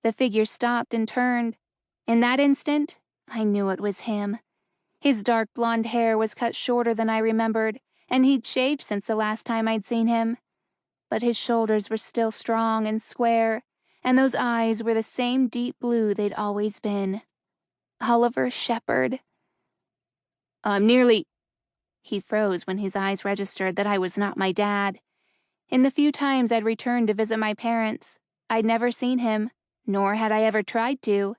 The figure stopped and turned. In that instant, I knew it was him. His dark blonde hair was cut shorter than I remembered, and he'd shaved since the last time I'd seen him. But his shoulders were still strong and square, and those eyes were the same deep blue they'd always been. Oliver Shepherd. I'm nearly... He froze when his eyes registered that I was not my dad. In the few times I'd returned to visit my parents, I'd never seen him, nor had I ever tried to.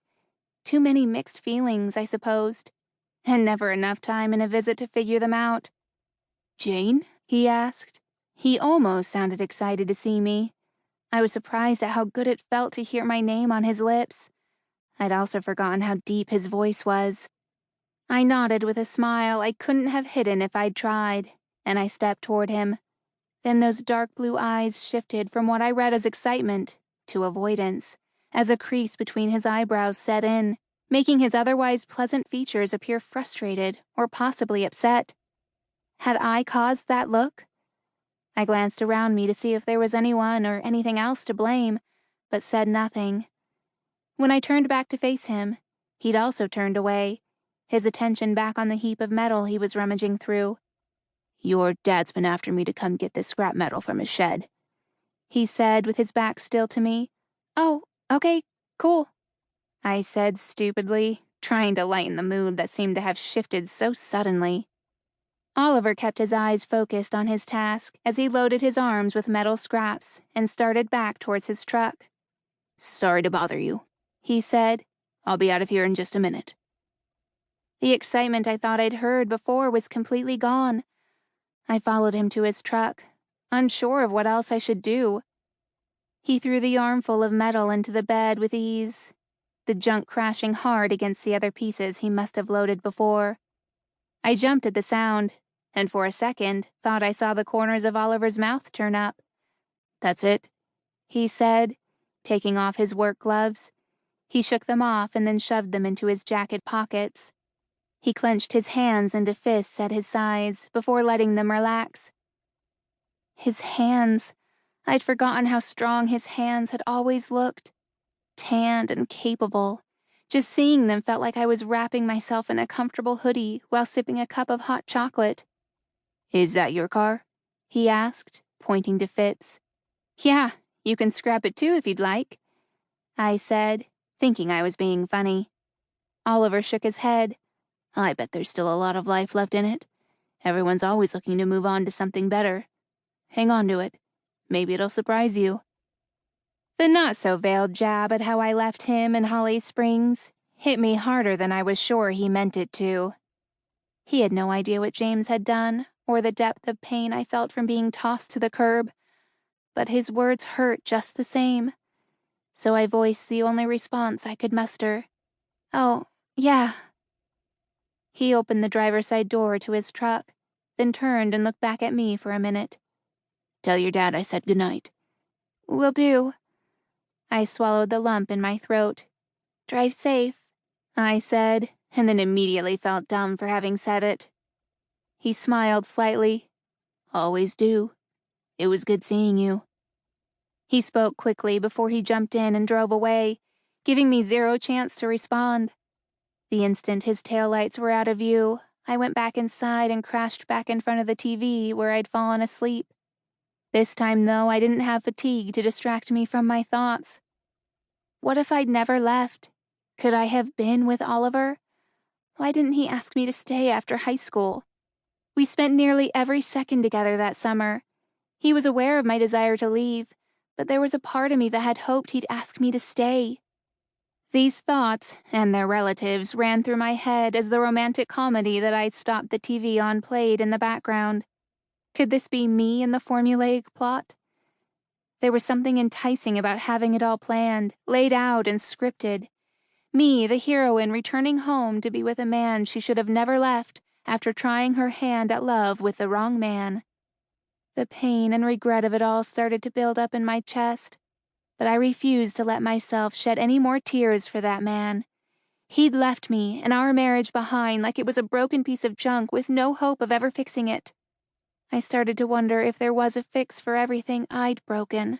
Too many mixed feelings, I supposed, and never enough time in a visit to figure them out. Jane? He asked. He almost sounded excited to see me. I was surprised at how good it felt to hear my name on his lips. I'd also forgotten how deep his voice was. I nodded with a smile I couldn't have hidden if I'd tried, and I stepped toward him. Then those dark blue eyes shifted from what I read as excitement to avoidance, as a crease between his eyebrows set in, making his otherwise pleasant features appear frustrated or possibly upset. Had I caused that look? I glanced around me to see if there was anyone or anything else to blame, but said nothing. When I turned back to face him, he'd also turned away, his attention back on the heap of metal he was rummaging through. Your dad's been after me to come get this scrap metal from his shed, he said with his back still to me. Oh, okay, cool, I said stupidly, trying to lighten the mood that seemed to have shifted so suddenly. Oliver kept his eyes focused on his task as he loaded his arms with metal scraps and started back towards his truck. Sorry to bother you, he said. I'll be out of here in just a minute. The excitement I thought I'd heard before was completely gone. I followed him to his truck, unsure of what else I should do. He threw the armful of metal into the bed with ease, the junk crashing hard against the other pieces he must have loaded before. I jumped at the sound, and for a second thought I saw the corners of Oliver's mouth turn up. That's it, he said, taking off his work gloves. He shook them off and then shoved them into his jacket pockets. He clenched his hands into fists at his sides before letting them relax. His hands. I'd forgotten how strong his hands had always looked. Tanned and capable. Just seeing them felt like I was wrapping myself in a comfortable hoodie while sipping a cup of hot chocolate. Is that your car? He asked, pointing to Fitz. Yeah, you can scrap it too if you'd like, I said, thinking I was being funny. Oliver shook his head. I bet there's still a lot of life left in it. Everyone's always looking to move on to something better. Hang on to it. Maybe it'll surprise you. The not-so-veiled jab at how I left him in Holly Springs hit me harder than I was sure he meant it to. He had no idea what James had done, or the depth of pain I felt from being tossed to the curb, but his words hurt just the same. So I voiced the only response I could muster. Oh, yeah. He opened the driver's side door to his truck, then turned and looked back at me for a minute. Tell your dad I said goodnight. Will do. I swallowed the lump in my throat. Drive safe, I said, and then immediately felt dumb for having said it. He smiled slightly. Always do. It was good seeing you. He spoke quickly before he jumped in and drove away, giving me zero chance to respond. The instant his taillights were out of view, I went back inside and crashed back in front of the TV where I'd fallen asleep. This time, though, I didn't have fatigue to distract me from my thoughts. What if I'd never left? Could I have been with Oliver? Why didn't he ask me to stay after high school? We spent nearly every second together that summer. He was aware of my desire to leave, but there was a part of me that had hoped he'd ask me to stay. These thoughts, and their relatives, ran through my head as the romantic comedy that I'd stopped the TV on played in the background. Could this be me in the formulaic plot? There was something enticing about having it all planned, laid out, and scripted. Me, the heroine, returning home to be with a man she should have never left after trying her hand at love with the wrong man. The pain and regret of it all started to build up in my chest, but I refused to let myself shed any more tears for that man. He'd left me and our marriage behind like it was a broken piece of junk with no hope of ever fixing it. I started to wonder if there was a fix for everything I'd broken.